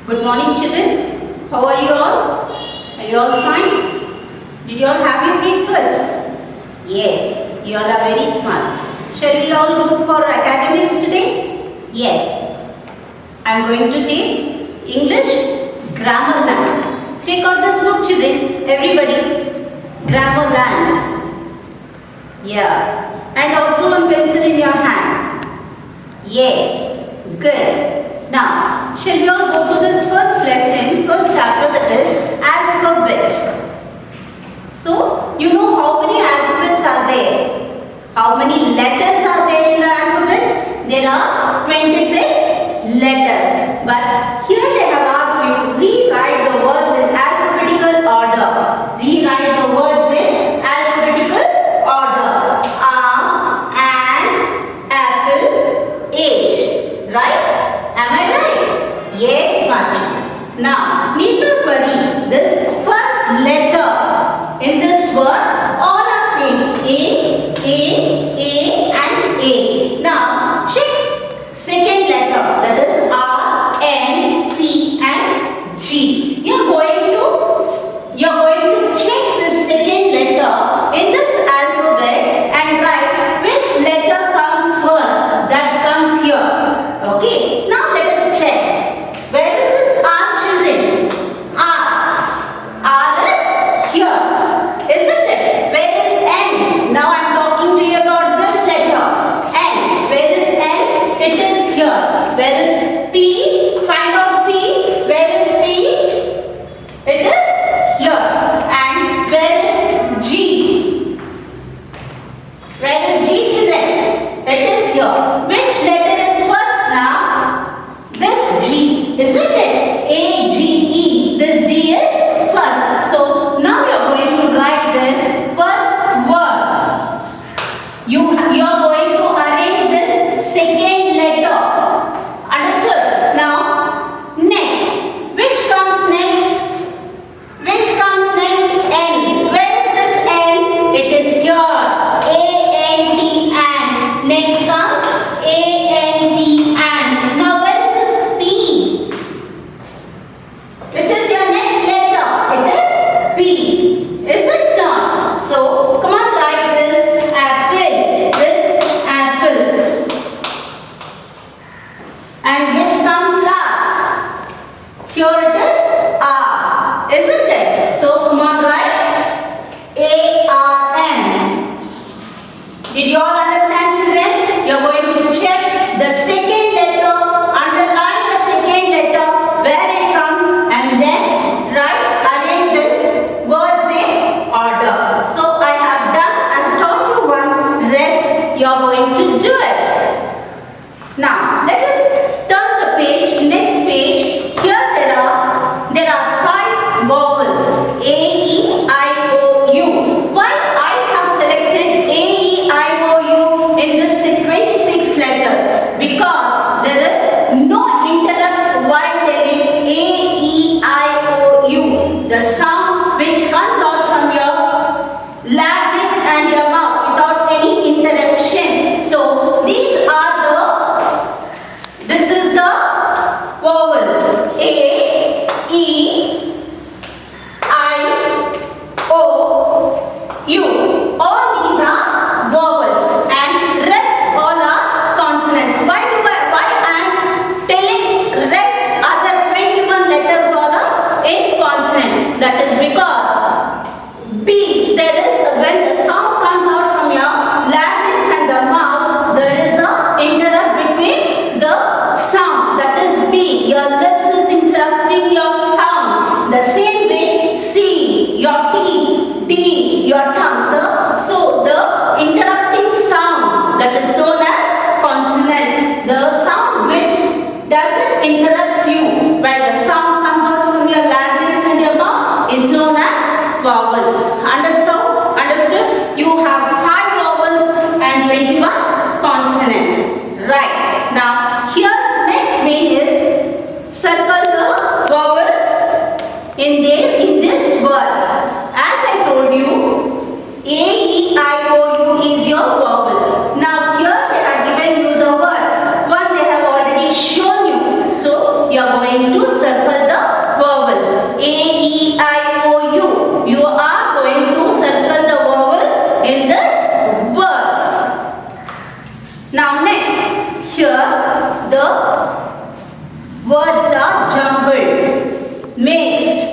Good morning, children. How are you all? Are you all fine? Did you all have your breakfast? Yes, you all are very smart. Shall we all go for academics today? Yes. I am going to take English Grammar Land. Take out this book, children. Everybody. Grammar Land. Yeah. And also one pencil in your hand. Yes. Good. Now, shall we all go to this first lesson, first chapter, that is alphabet. So, you know how many alphabets are there? How many letters are there in the alphabets? There are 26 letters. But here they have asked you, rewrite the words in alphabetical order. Rewrite the words in alphabetical order. Ant, apple, age. Right? Am I right? Yes, much. Now, need not worry. This first letter in this word, all are same. A, and A. Now, check second letter. That is R, N, P, and G. You're going to check the second letter in this alphabet and write which letter comes first. That comes here. Okay. Now let us check. Where is this R, children? R. R is here. Isn't it? Where is N? Now I am talking to you about this letter. N. Where is N? It is here. Where is P? Find out P. Where is P? It is here. And where is G? Where is G, children? It is here. Which letter is first now? This G, isn't it? A, G, E. This D is first. So now you are going to write this first word. You are going to arrange this second letter. Understood? Now, next. Which comes next? Which comes next? N. Where is this N? It is here. A-N-T, and. Next comes A-N-T, and. Now where is this P? Which is your next letter? It is P. Is it not? So come on, write this apple. This apple. And which comes last? Here it is R. Isn't it? So come on, write A-R-M. Did you all understand, children? You are going to check the second letter, underline the second letter, where it comes, and then arrange this words in order. So I have done and taught you one. Rest you are going to do it. Now let us turn the page. Next page. Here there are 5 vowels. A, E, I, O, U. Why I have selected A, E, I, O, U in this 26 letters? Because there is no interrupt while telling A, E, I, O, U. The sound which comes out from your larynx and your mouth without any interruption. So this is the vowels. A, E, I, O, U. All these are vowels and rest all are consonants. Why I am telling the words are jumbled, mixed,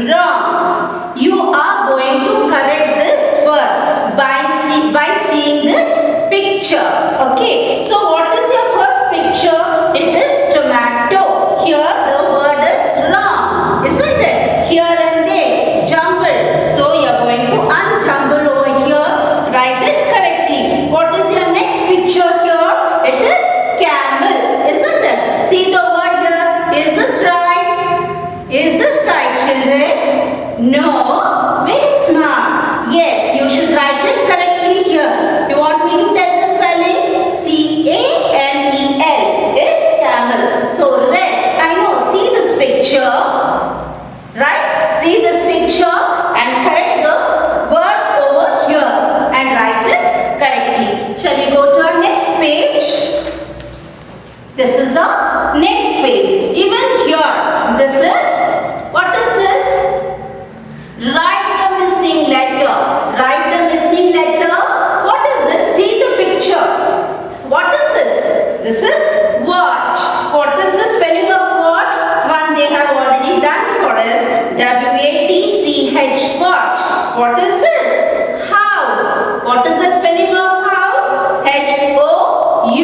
wrong. You are going to correct this word by seeing this picture. Okay. So what is your first picture? It is tomato. Here the word is wrong, isn't it? Here and there, jumbled. So you are going to unjumble over here. Write it correctly. What is your next picture here? It is camel, isn't it? See the word here. Is this right? Is this right, children? No. Very smart. Yes, you should write it correctly here. You want me to tell the spelling? C-A-M-E-L is camel. So rest. I know. See this picture. Right? See this picture and correct the word over here and write it correctly. Shall we go to our next page? This is the next page. Even here, this is, what is this? Write the missing letter. Write the missing letter. What is this? See the picture. What is this? This is watch. What is the spelling of watch? One they have already done for us. W-A-T-C-H, watch. What is this? House. What is the spelling of house? H-O-U-S-E,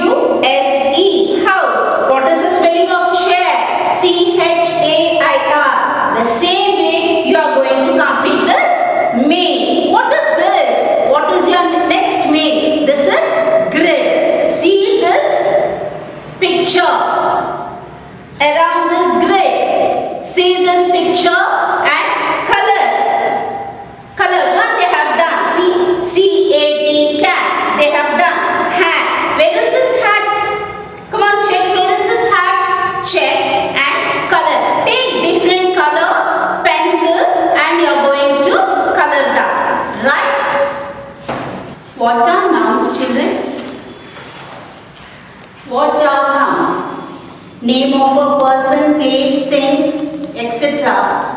house. What is the spelling of chair? C-H-A-I-R. The same way you are going to complete this main. What is this? What is your next main? This is grid. See this picture. Around this grid, see this picture and color. Color, what they have done? See, C-A-T, cat, they have done. Hat, where is this hat? Come on, check, where is this hat? Check and color. Take different color, pencil and you are going to color that. Right? What are nouns, children? What are nouns? Name of a person, place, things, etc.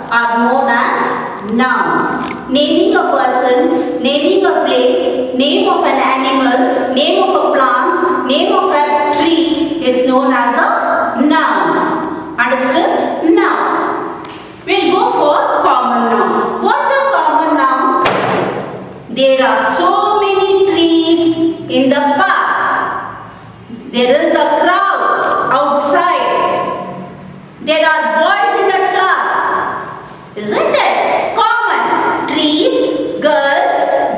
are known as noun. Naming a person, naming a place, name of an animal, name of a plant, name of a tree is known as a noun. Understood? Now, we'll go for common noun. What are common noun? There are so many trees in the park. There is a crowd outside. There are boys in the class. Isn't it? Common. Trees, girls,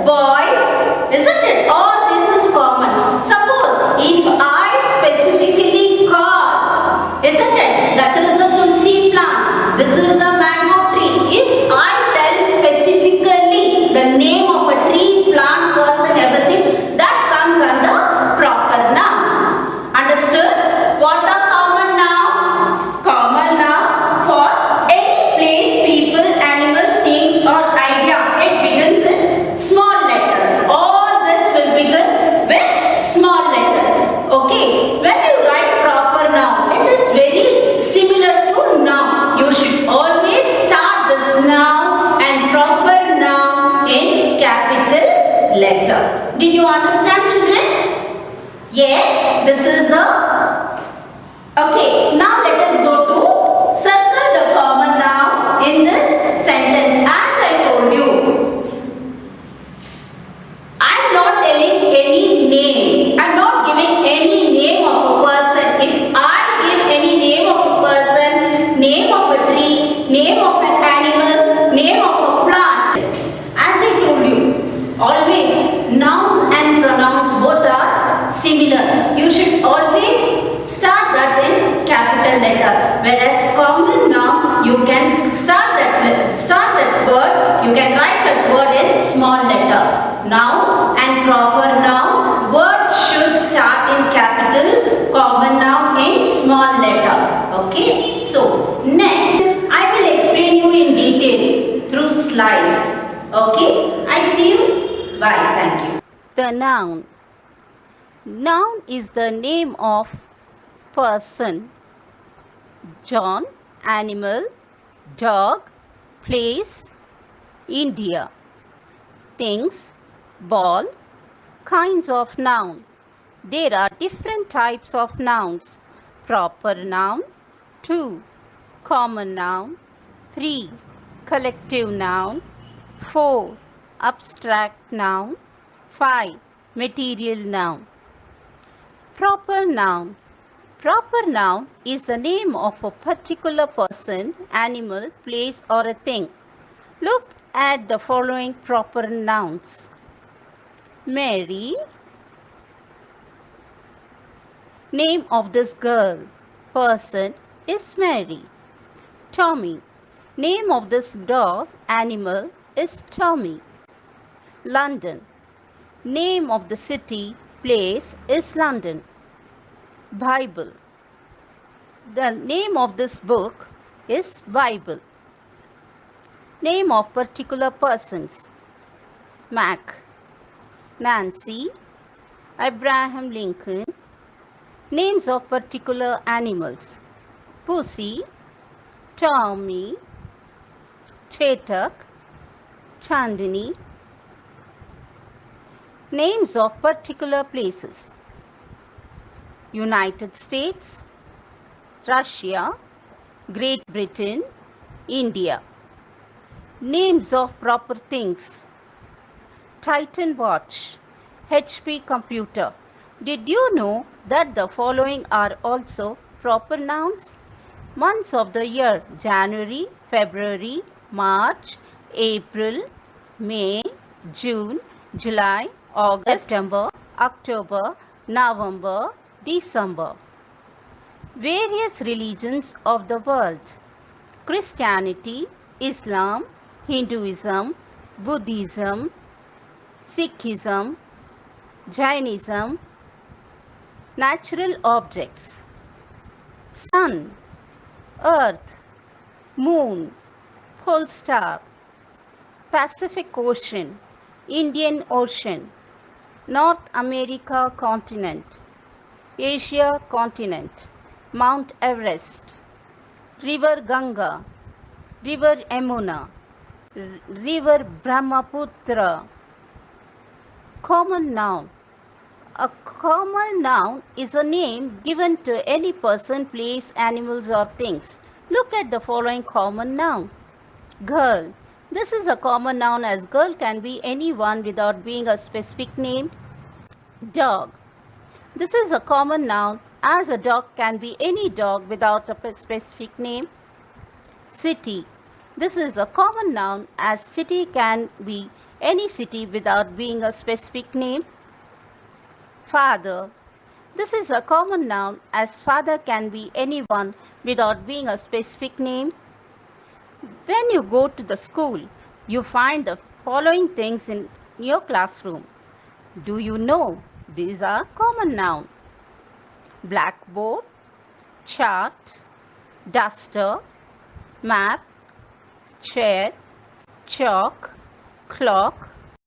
boys. Isn't it? All this is common. Suppose if I specifically call, isn't it? That is a tulsi plant. This is a mango tree. If I tell specifically the name of a tree, plant, person, everything, that comes under proper noun. Understood? What are common noun? Common noun for any place, people, animal, things or idea. It begins with small letters. All this will begin with small letters. Okay. When you write proper noun, it is very similar to noun. You should always start this noun and proper noun in capital letter. Did you understand, children? Yes, this is the... Okay, now let us go to circle the common noun in this sentence. As I told you, I am not telling any name. I am not giving any name of a person. If I give any name of a person, name of a tree, name of an animal, name of a plant, as I told you, always nouns and pronouns both are similar. You should always start that in capital letter. Whereas common noun, you can start that word, you can write that word in small letter. Noun and proper noun, word should start in capital, common noun in small letter. Okay. So next, I will explain you in detail through slides. Okay. I see you. Bye. Thank you. The noun. Noun is the name of person, John, animal, dog, place, India, things, ball, kinds of noun. There are different types of nouns. proper noun. 2. Common noun. 3. Collective noun. 4. Abstract noun. 5. Material noun. Proper noun. Proper noun is the name of a particular person, animal, place, or a thing. Look at the following proper nouns. Mary. Name of this girl, person is Mary. Tommy. Name of this dog, animal is Tommy. London. Name of the city, place is London. Bible. The name of this book is Bible. Name of particular persons. Mac. Nancy. Abraham Lincoln. Names of particular animals. Pussy. Tommy. Chetak. Chandini. Names of particular places. United States, Russia, Great Britain, India. Names of proper things. Titan watch, HP computer. Did you know that the following are also proper nouns? Months of the year: January, February, March, April, May, June, July, August, September, October, November, December. Various religions of the world: Christianity, Islam, Hinduism, Buddhism, Sikhism, Jainism. Natural objects: sun, earth, moon, pole star. Pacific Ocean, Indian Ocean, North America continent, Asia continent, Mount Everest, River Ganga, River Yamuna, River Brahmaputra. Common noun. A common noun is a name given to any person, place, animals, or things. Look at the following common noun. Girl. This is a common noun as girl can be anyone without being a specific name. Dog. This is a common noun as a dog can be any dog without a specific name. City. This is a common noun as city can be any city without being a specific name. Father. This is a common noun as father can be anyone without being a specific name. When you go to the school, you find the following things in your classroom. Do you know these are common nouns? Blackboard, chart, duster, map, chair, chalk, clock,